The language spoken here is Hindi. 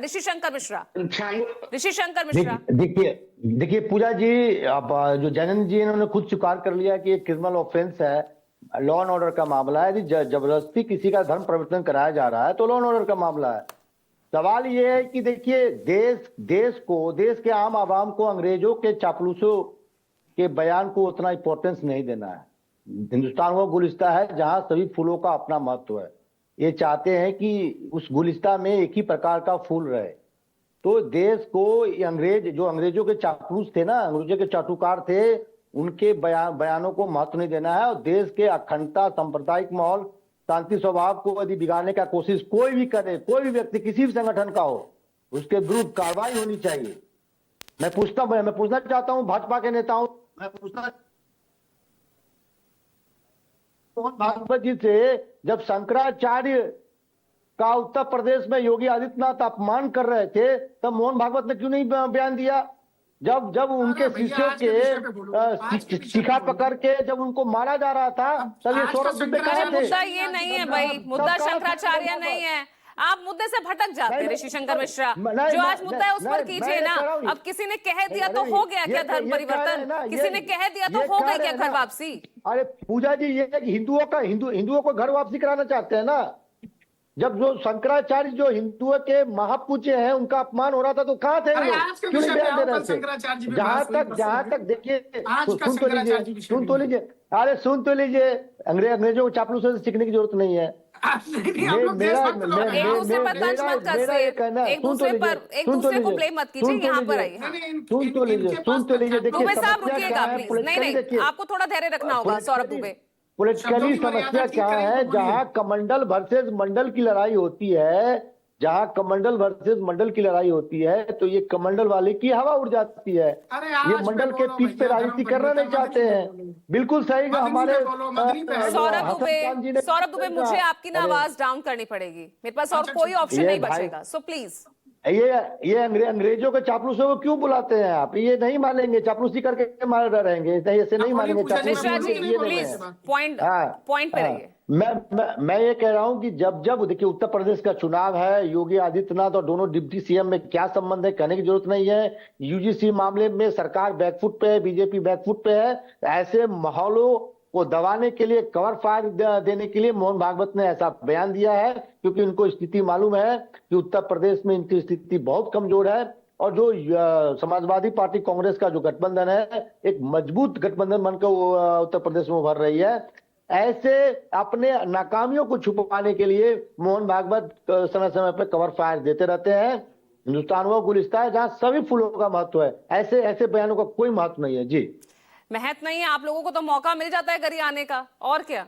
ऋषि शंकर मिश्रा। देखिए देखिए पूजा जी, अब जो जैनन जी इन्होंने खुद स्वीकार कर लिया कि ये क्रिमिनल ऑफेंस है, लॉ एंड ऑर्डर का मामला है। यदि जबरदस्ती किसी का धर्म परिवर्तन कराया जा रहा है तो लॉ एंड ऑर्डर का मामला है। सवाल ये है कि देखिए देश के आम आवाम को अंग्रेजों के चापलूसों के बयान को उतना इंपॉर्टेंस नहीं देना है। हिंदुस्तान वो गुलिस्ता है जहां सभी फूलों का अपना महत्व है। ये चाहते हैं कि उस गुलिस्ता में एक ही प्रकार का फूल रहे। तो देश को जो अंग्रेजों के चापलूस थे ना, अंग्रेजों के चाटुकार थे, उनके बयानों को महत्व नहीं देना है। और देश के अखंडता, सांप्रदायिक माहौल, शांति स्वभाव को यदि बिगाड़ने का कोशिश कोई भी करे, कोई भी व्यक्ति किसी भी संगठन का हो, उसके विरुद्ध कार्रवाई होनी चाहिए। मैं पूछना चाहता हूं भाजपा के नेताओं, मैं पूछना मोहन भागवत जी से, जब शंकराचार्य का उत्तर प्रदेश में योगी आदित्यनाथ अपमान कर रहे थे, तब मोहन भागवत ने क्यों नहीं बयान दिया? जब उनके शिष्यों के शिखा पकड़ के जब उनको मारा जा रहा था, तब ये सौरभ दुबे कहाँ थे? मुद्दा ये नहीं है भाई, मुद्दा शंकराचार्य नहीं है। आप मुद्दे से भटक जाते हैं ऋषि शंकर मिश्रा। जो आज मुद्दा है उस पर कीजिए ना। अब किसी ने कह दिया तो हो गया क्या धर्म परिवर्तन? किसी ने कह दिया तो हो गई क्या घर वापसी? अरे पूजा जी, ये हिंदुओं को घर वापसी कराना चाहते हैं ना। जब जो शंकराचार्य जो हिंदुओं के महापूज्य हैं, उनका अपमान हो रहा था तो कहाँ थे लोग? क्यों नहीं बयान दे रहे थे? जहां तक देखिए, सुन तो लीजिए, अंग्रेजों को चापलूसों से सीखने की जरूरत नहीं है। एक दूसरे पर तंज मत कसिए, एक दूसरे को ब्लेम मत कीजिए। यहाँ पर आइए, सुन तो लीजिए। दुबे साहब रुकिएगा प्लीज। नहीं, आपको थोड़ा धैर्य रखना होगा सौरभ दुबे। पॉलिटिकली समस्या क्या है? जहां कमंडल वर्सेस मंडल की लड़ाई होती है, तो ये कमंडल वाले की हवा उड़ जाती है। ये मंडल के पीठ पे राजनीति करना नहीं चाहते हैं। बिल्कुल सही। हमारे सौरभ दुबे, मुझे आपकी ना आवाज डाउन करनी पड़ेगी, मेरे पास और कोई ऑप्शन नहीं बचेगा। सो प्लीज, ये अंग्रेजों के चापलूसों को क्यों बुलाते हैं आप? ये नहीं मानेंगे, चापलूसी करके मार रहेंगे, ऐसे नहीं मानेंगे। पॉइंट पे रहिए। मैं ये कह रहा हूं कि जब देखिए उत्तर प्रदेश का चुनाव है, योगी आदित्यनाथ और दोनों डिप्टी सीएम में क्या संबंध है कहने की जरूरत नहीं है। यूजीसी मामले में सरकार बैकफुट पे है, बीजेपी बैकफुट पे है। ऐसे माहौलों को दबाने के लिए, कवर फायर देने के लिए मोहन भागवत ने ऐसा बयान दिया है, क्योंकि उनको स्थिति मालूम है कि उत्तर प्रदेश में इनकी स्थिति बहुत कमजोर है। और जो समाजवादी पार्टी कांग्रेस का जो गठबंधन है, एक मजबूत गठबंधन बनकर उत्तर प्रदेश में उभर रही है। ऐसे अपने नाकामियों को छुपाने के लिए मोहन भागवत समय समय पर कवर फायर देते रहते हैं। हिंदुस्तान वो गुलिस्ता है जहां सभी फूलों का महत्व है। ऐसे बयानों का कोई महत्व नहीं है जी। महत्व नहीं है। आप लोगों को तो मौका मिल जाता है करी आने का, और क्या।